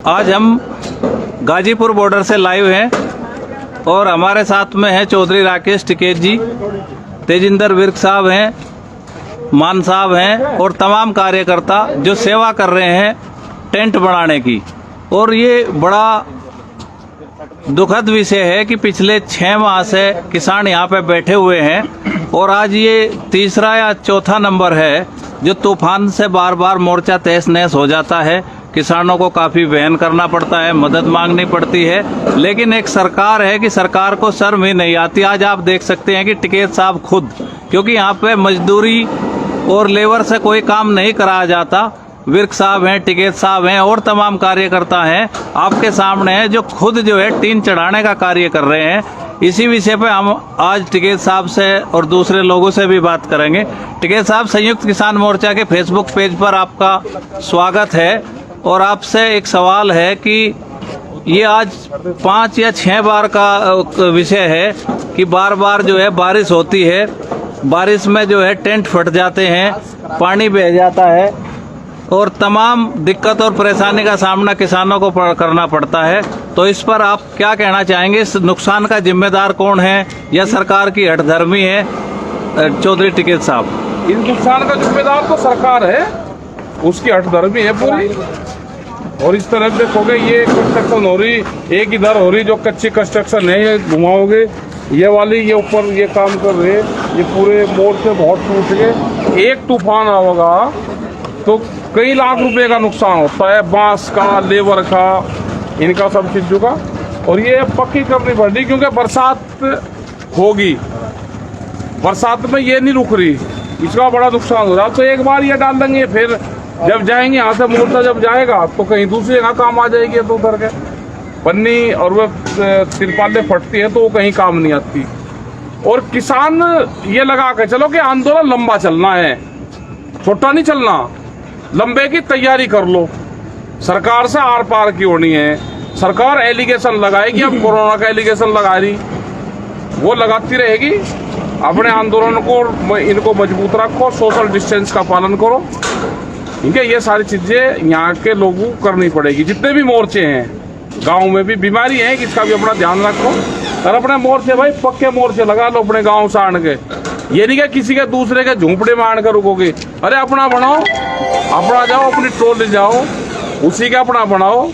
आज हम गाजीपुर बॉर्डर से लाइव हैं और हमारे साथ में हैं चौधरी राकेश टिकैत जी, तेजिंदर विर्क साहब हैं, मान साहब हैं और तमाम कार्यकर्ता जो सेवा कर रहे हैं टेंट बनाने की। और ये बड़ा दुखद विषय है कि पिछले 6 माह से किसान यहाँ पे बैठे हुए हैं और आज ये तीसरा या चौथा नंबर है जो तूफान से बार बार मोर्चा तहस नहस हो जाता है। किसानों को काफ़ी वहन करना पड़ता है, मदद मांगनी पड़ती है, लेकिन एक सरकार है कि सरकार को शर्म ही नहीं आती। आज आप देख सकते हैं कि टिकैत साहब खुद, क्योंकि यहाँ पे मजदूरी और लेबर से कोई काम नहीं कराया जाता, विर्क साहब हैं, टिकैत साहब हैं और तमाम कार्यकर्ता हैं आपके सामने हैं जो खुद जो है टीन चढ़ाने का कार्य कर रहे हैं। इसी विषय पे हम आज टिकैत साहब से और दूसरे लोगों से भी बात करेंगे। टिकैत साहब, संयुक्त किसान मोर्चा के फेसबुक पेज पर आपका स्वागत है और आपसे एक सवाल है कि ये आज 5 या 6 बार का विषय है कि बार बार जो है बारिश होती है, बारिश में जो है टेंट फट जाते हैं, पानी बह जाता है और तमाम दिक्कत और परेशानी का सामना किसानों को करना पड़ता है। तो इस पर आप क्या कहना चाहेंगे? इस नुकसान का जिम्मेदार कौन है या सरकार की हठधर्मी है? चौधरी टिकैत साहब, इस नुकसान का जिम्मेदार तो सरकार है, उसकी हठधर्मी है पूरी। और इस तरफ देखोगे ये कंस्ट्रक्शन हो रही, एक इधर हो रही जो कच्ची कंस्ट्रक्शन है, ये घुमाओगे ये वाली, ये ऊपर ये काम कर रहे, ये पूरे मोड़ से बहुत टूट गए। एक तूफान आएगा तो कई लाख रुपए का नुकसान होता है, बांस का, लेबर का, इनका सब चीज़ों का। और ये पक्की करनी पड़ती क्योंकि बरसात होगी, बरसात में ये नहीं रुक रही, इसका बड़ा नुकसान हो रहा। तो एक बार ये डाल देंगे, फिर जब जाएंगे यहाँ से मोर्चा जब जाएगा तो कहीं दूसरी जगह काम आ जाएगी। तो उधर के पन्नी और वह तिरपालें फटती है तो वो कहीं काम नहीं आती। और किसान ये लगा के चलो कि आंदोलन लंबा चलना है, छोटा नहीं चलना, लंबे की तैयारी कर लो। सरकार से आर पार की होनी है। सरकार एलिगेशन लगाएगी, अब कोरोना का एलिगेशन लगा रही, वो लगाती रहेगी। अपने आंदोलन को इनको मजबूत रखो, सोशल डिस्टेंस का पालन करो, ठीक है। ये सारी चीजें यहाँ के लोगों को करनी पड़ेगी। जितने भी मोर्चे हैं, गांव में भी बीमारी है, इसका भी अपना ध्यान रखो। और अपने मोर्चे भाई पक्के मोर्चे लगा लो अपने गांव से आन के। ये नहीं कि किसी के दूसरे के झोंपड़े में आन कर रुकोगे। अरे अपना बनाओ, अपना जाओ, अपनी टोल जाओ, उसी का अपना बनाओ।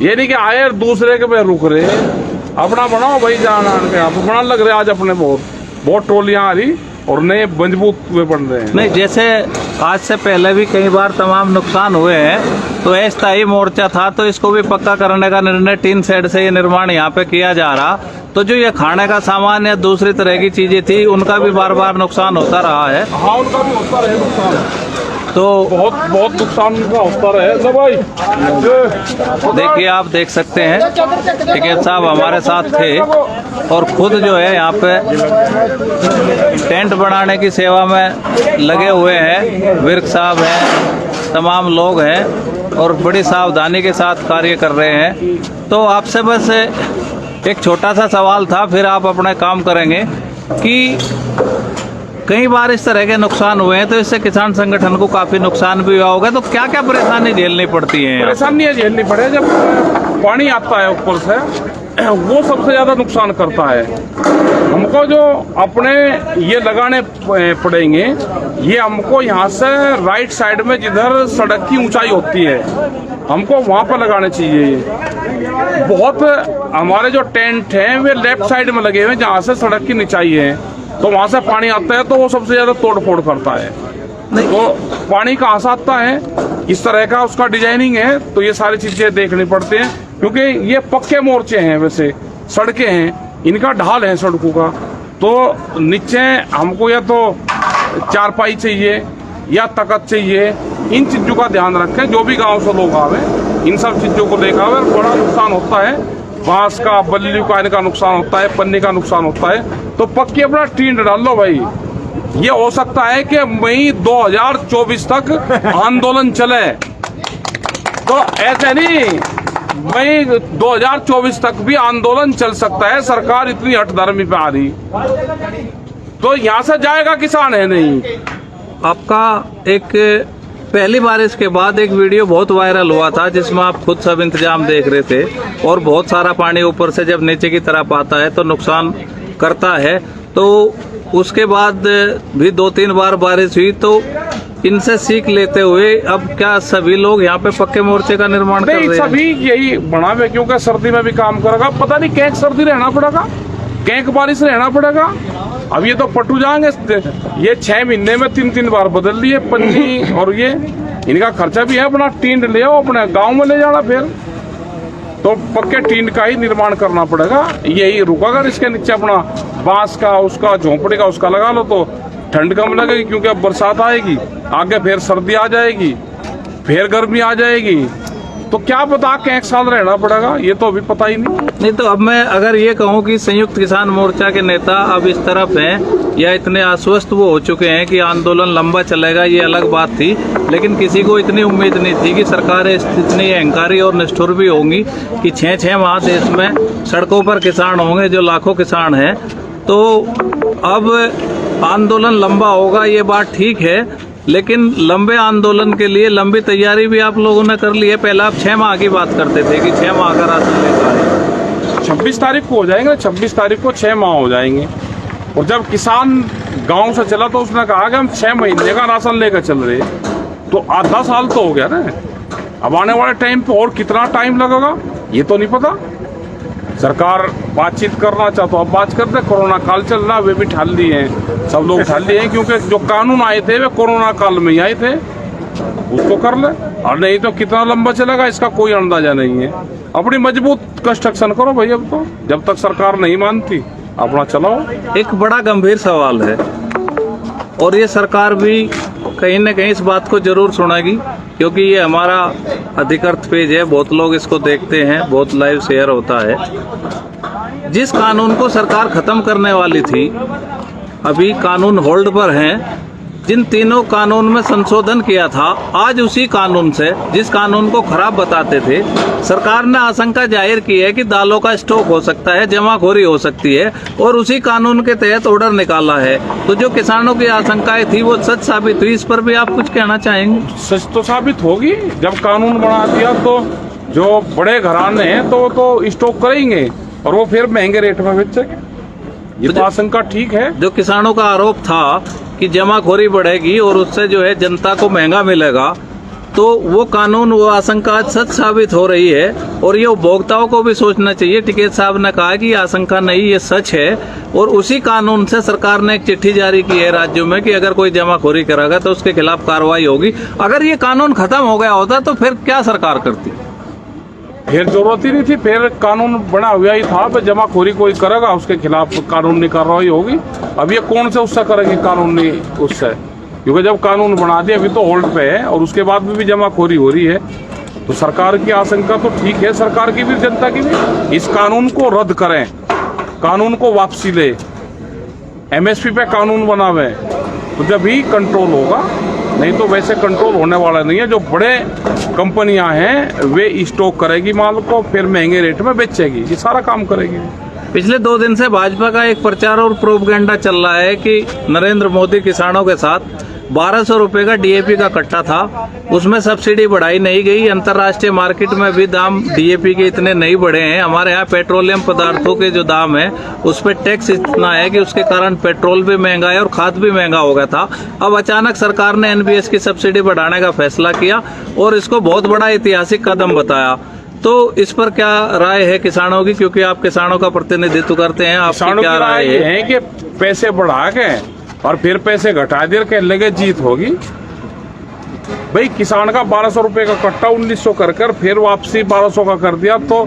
ये नहीं कि आए दूसरे के पे रुक रहे, अपना बनाओ भाई। जान आन के आप बना लग रहे आज अपने बहुत टोलियां आ रही और नए मजबूत हुए बन रहे हैं। नहीं, जैसे आज से पहले भी कई बार तमाम नुकसान हुए हैं, तो अस्थायी मोर्चा था तो इसको भी पक्का करने का निर्णय, टीन शेड से ये निर्माण यहाँ पे किया जा रहा। तो जो ये खाने का सामान या दूसरी तरह की चीजें थी उनका भी बार बार नुकसान होता रहा है। हाँ, उनका भी होता रहे नुकसान, तो बहुत नुकसान उनका होता रहे भाई। देखिए, आप देख सकते हैं टिकैत साहब हमारे साथ थे और खुद जो है यहाँ पे टेंट बनाने की सेवा में लगे हुए हैं। विर्क साहब हैं, तमाम लोग हैं और बड़ी सावधानी के साथ कार्य कर रहे हैं। तो आपसे बस एक छोटा सा सवाल था, फिर आप अपने काम करेंगे कि कई बार इस तरह के नुकसान हुए हैं तो इससे किसान संगठन को काफी नुकसान भी हुआ होगा। तो क्या क्या परेशानी झेलनी पड़ती है? परेशानी झेलनी पड़े, जब पानी आता है ऊपर से वो सबसे ज्यादा नुकसान करता है। हमको जो अपने ये लगाने पड़ेंगे, ये हमको यहाँ से राइट साइड में जिधर सड़क की ऊंचाई होती है हमको वहाँ पर लगाने चाहिए। बहुत हमारे जो टेंट हैं वे लेफ्ट साइड में लगे हुए हैं जहाँ से सड़क की ऊंचाई है, तो वहाँ से पानी आता है तो वो सबसे ज्यादा तोड़ फोड़ करता है। तो पानी कहाँ से आता है, इस तरह का उसका डिजाइनिंग है। तो ये सारी चीजें देखनी पड़ती हैं क्योंकि ये पक्के मोर्चे हैं, वैसे सड़कें हैं, इनका ढाल है सड़कों का। तो नीचे हमको या तो चारपाई चाहिए या तकत चाहिए, इन चीजों का ध्यान रखें। जो भी गाँव से लोग आवे इन सब चीजों को लेकर आवे। बड़ा नुकसान होता है, बांस का, बल्ली का, इनका नुकसान होता है, पन्नी का नुकसान होता है। तो पक्की अपना टीन डाल लो भाई। ये हो सकता है कि मई 2024 तक आंदोलन चले, तो ऐसे नहीं, मई 2024 तक भी आंदोलन चल सकता है। सरकार इतनी हठधर्मी पे आ रही तो यहाँ से जाएगा किसान है नहीं। आपका एक पहली बारिश के बाद एक वीडियो बहुत वायरल हुआ था जिसमें आप खुद सब इंतजाम देख रहे थे और बहुत सारा पानी ऊपर से जब नीचे की तरफ आता है तो नुकसान करता है। तो उसके बाद भी 2-3 बार बारिश हुई, तो इनसे सीख लेते हुए अब क्या सभी लोग यहाँ पे पक्के मोर्चे का निर्माण कर रहे हैं? सभी यही बना हुआ, क्योंकि सर्दी में भी काम करेगा, पता नहीं कैंक सर्दी रहना पड़ेगा, कैंक बारिश रहना पड़ेगा। अब ये तो पटू जाएंगे, ये 6 महीने में 3-3 बार बदल लिए पन्नी, और ये इनका खर्चा भी है, अपना टीन ले आओ अपने गांव में ले जाना, फिर तो पक्के टीन का ही निर्माण करना पड़ेगा। यही रुका, इसके नीचे अपना बांस का, उसका झोंपड़ी का उसका लगा लो तो ठंड कम लगेगी, क्योंकि अब बरसात आएगी, आगे फिर सर्दी आ जाएगी, फिर गर्मी आ जाएगी, तो क्या पता कि 1 साल रहना पड़ेगा, ये तो अभी पता ही नहीं। तो अब मैं अगर ये कहूँ कि संयुक्त किसान मोर्चा के नेता अब इस तरफ हैं या इतने आश्वस्त वो हो चुके हैं कि आंदोलन लंबा चलेगा, ये अलग बात थी, लेकिन किसी को इतनी उम्मीद नहीं थी कि सरकारें इतनी अहंकारी और निष्ठुर भी होंगी कि 6-6 माह देश में सड़कों पर किसान होंगे, जो लाखों किसान हैं। तो अब आंदोलन लंबा होगा, ये बात ठीक है, लेकिन लंबे आंदोलन के लिए लंबी तैयारी भी आप लोगों ने कर ली है। पहले आप 6 माह की बात करते थे कि 6 माह का राशन लेकर आए। 26 तारीख को हो जाएंगे, 26 तारीख को 6 माह हो जाएंगे। और जब किसान गांव से चला तो उसने कहा कि हम 6 महीने का राशन लेकर चल रहे, तो आधा साल तो हो गया ना। अब आने वाले टाइम पे और कितना टाइम लगेगा ये तो नहीं पता। सरकार बातचीत करना चाहता, अब बात करते, कोरोना काल चल रहा, वे भी ठाल लिए हैं, सब लोग ठाल लिए हैं, क्योंकि जो कानून आए थे वे कोरोना काल में ही आए थे, उसको कर ले, और नहीं तो कितना लंबा चलेगा इसका कोई अंदाजा नहीं है। अपनी मजबूत कंस्ट्रक्शन करो भाई, अब तो जब तक सरकार नहीं मानती अपना चलाओ। एक बड़ा गंभीर सवाल है और ये सरकार भी कहीं न कहीं इस बात को जरूर सुनेगी, क्योंकि ये हमारा अधिकृत पेज है, बहुत लोग इसको देखते हैं, बहुत लाइव शेयर होता है। जिस कानून को सरकार खत्म करने वाली थी, अभी कानून होल्ड पर हैं। जिन तीनों कानून में संशोधन किया था, आज उसी कानून से, जिस कानून को खराब बताते थे, सरकार ने आशंका जाहिर की है कि दालों का स्टॉक हो सकता है, जमाखोरी हो सकती है, और उसी कानून के तहत ऑर्डर निकाला है। तो जो किसानों की आशंकाएं थी वो सच साबित हुई। इस पर भी आप कुछ कहना चाहेंगे? सच तो साबित होगी, जब कानून बना दिया तो जो बड़े घराने हैं तो स्टॉक करेंगे और वो फिर महंगे रेट में बेचेंगे। ये तो आशंका ठीक है। जो किसानों का आरोप था कि जमाखोरी बढ़ेगी और उससे जो है जनता को महंगा मिलेगा, तो वो कानून, वो आशंका सच साबित हो रही है। और ये उपभोक्ताओं को भी सोचना चाहिए। टिकैत साहब ने कहा कि ये आशंका नहीं, ये सच है। और उसी कानून से सरकार ने एक चिट्ठी जारी की है राज्यों में कि अगर कोई जमाखोरी करेगा तो उसके खिलाफ कार्रवाई होगी। अगर ये कानून खत्म हो गया होता तो फिर क्या सरकार करती? फिर जरूरत ही नहीं थी, फिर कानून बना हुआ ही था, फिर जमाखोरी कोई करेगा उसके खिलाफ कानूनी कार्रवाई होगी। अब ये कौन से उससे करेगी कानूनी उससे, क्योंकि जब कानून बना दिया अभी तो होल्ड पे है और उसके बाद भी जमाखोरी हो रही है। तो सरकार की आशंका तो ठीक है, सरकार की भी जनता की भी। इस कानून को रद्द करें, कानून को वापसी ले, MSP पे कानून बनावे, तो जब ही कंट्रोल होगा, नहीं तो वैसे कंट्रोल होने वाला नहीं है। जो बड़े कंपनियां हैं वे स्टॉक करेगी माल को, फिर महंगे रेट में बेचेगी, ये सारा काम करेगी। पिछले 2 दिन से भाजपा का एक प्रचार और प्रोपगेंडा चल रहा है कि नरेंद्र मोदी किसानों के साथ 1200 रुपए का DAP का कट्टा था, उसमें सब्सिडी बढ़ाई नहीं गई। अंतर्राष्ट्रीय मार्केट में भी दाम DAP के इतने नहीं बढ़े हैं। हमारे यहाँ पेट्रोलियम पदार्थों के जो दाम है उस पर टैक्स इतना है कि उसके कारण पेट्रोल भी महंगा है और खाद भी महंगा हो गया था। अब अचानक सरकार ने NBS की सब्सिडी बढ़ाने का फैसला किया और इसको बहुत बड़ा ऐतिहासिक कदम बताया। तो इस पर क्या राय है किसानों की, क्योंकि आप किसानों का प्रतिनिधित्व करते हैं, आपकी क्या राय है? कि पैसे बढ़ा के और फिर पैसे घटा दे के लगे जीत होगी। भाई किसान का 1200 रुपए का कट्टा 1900 कर फिर वापसी 1200 का कर दिया तो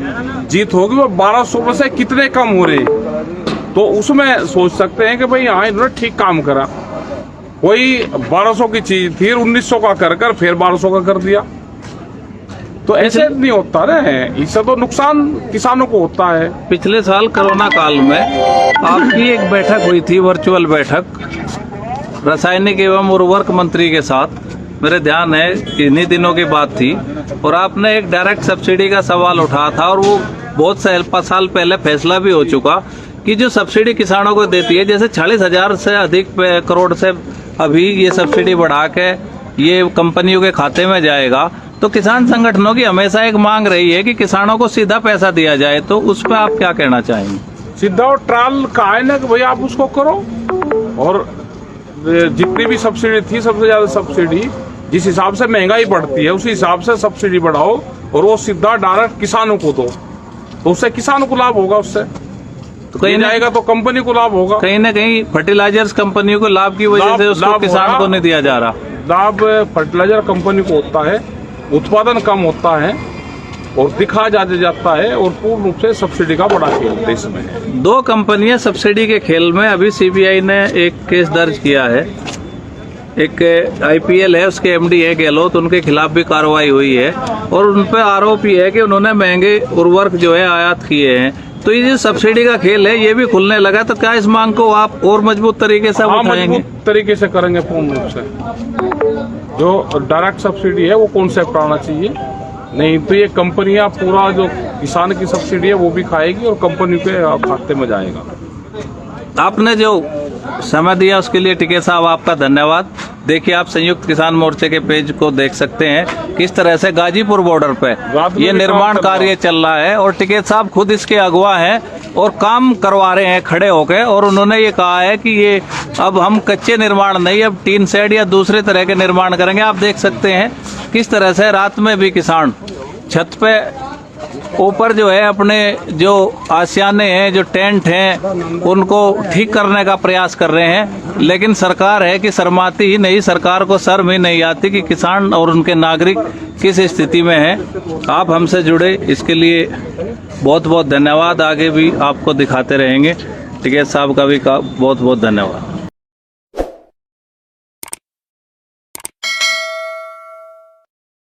जीत होगी। वो 1200 में से कितने कम हो रहे, तो उसमें सोच सकते हैं कि भाई हाँ इन्होंने ठीक काम करा। वही 1200 की चीज फिर 1900 का कर फिर 1200 का कर दिया, तो ऐसे नहीं होता ना, इससे तो नुकसान किसानों को होता है। पिछले साल कोरोना काल में आपकी एक बैठक हुई थी, वर्चुअल बैठक रासायनिक एवं उर्वरक मंत्री के साथ, मेरे ध्यान है इन्हीं दिनों की बात थी, और आपने एक डायरेक्ट सब्सिडी का सवाल उठाया था। और वो बहुत साल पहले फैसला भी हो चुका कि जो सब्सिडी किसानों को देती है, जैसे 40,000 से अधिक करोड़ से अभी ये सब्सिडी बढ़ा के ये कंपनियों के खाते में जाएगा, तो किसान संगठनों की हमेशा एक मांग रही है कि किसानों को सीधा पैसा दिया जाए, तो उस पर आप क्या कहना चाहेंगे? सीधा और ट्रायल का है ना कि भाई आप उसको करो, और जितनी भी सब्सिडी थी सबसे ज्यादा सब्सिडी जिस हिसाब से महंगाई बढ़ती है उसी हिसाब से सब्सिडी बढ़ाओ और वो सीधा डायरेक्ट किसानों को दो, तो उससे किसानों को लाभ होगा, उससे तो कहीं नहीं जाएगा तो कंपनी को लाभ होगा। कहीं ना कहीं फर्टिलाइजर्स कंपनियों को लाभ की वजह से उसको किसान को नहीं दिया जा रहा। लाभ फर्टिलाइजर कंपनी को होता है, उत्पादन कम होता है और दिखा जाता है, और पूर्ण रूप से सब्सिडी का बड़ा खेल देश में है। 2 कंपनियां सब्सिडी के खेल में, अभी सीबीआई ने एक केस दर्ज किया है, एक आईपीएल है, उसके एमडी है गहलोत, उनके खिलाफ भी कार्रवाई हुई है और उन पर आरोप ही है कि उन्होंने महंगे उर्वरक जो है आयात किए हैं। तो ये जो सब्सिडी का खेल है ये भी खुलने लगा, तो क्या इस मांग को आप और मजबूत तरीके से उठाएंगे? मजबूत तरीके से करेंगे पूर्ण रूप से। जो डायरेक्ट सब्सिडी है वो कॉन्सेप्ट आना चाहिए, नहीं तो ये कंपनियां पूरा जो किसान की सब्सिडी है वो भी खाएगी और कंपनी के खाते में जाएगा। आपने जो समय दिया उसके लिए टिकैत साहब आपका धन्यवाद। देखिए, आप संयुक्त किसान मोर्चे के पेज को देख सकते हैं किस तरह से गाजीपुर बॉर्डर पे ये निर्माण कार्य चल रहा है और टिकैत साहब खुद इसके अगुवा हैं और काम करवा रहे हैं खड़े होकर। और उन्होंने ये कहा है कि ये अब हम कच्चे निर्माण नहीं, अब टीन शेड या दूसरे तरह के निर्माण करेंगे। आप देख सकते हैं किस तरह से रात में भी किसान छत पे ऊपर जो है अपने जो आशियाने हैं, जो टेंट हैं, उनको ठीक करने का प्रयास कर रहे हैं। लेकिन सरकार है कि शर्माती ही नहीं, सरकार को शर्म ही नहीं आती कि किसान और उनके नागरिक किस स्थिति में हैं। आप हमसे जुड़े इसके लिए बहुत बहुत धन्यवाद। आगे भी आपको दिखाते रहेंगे। टिकैत साहब का भी बहुत बहुत धन्यवाद।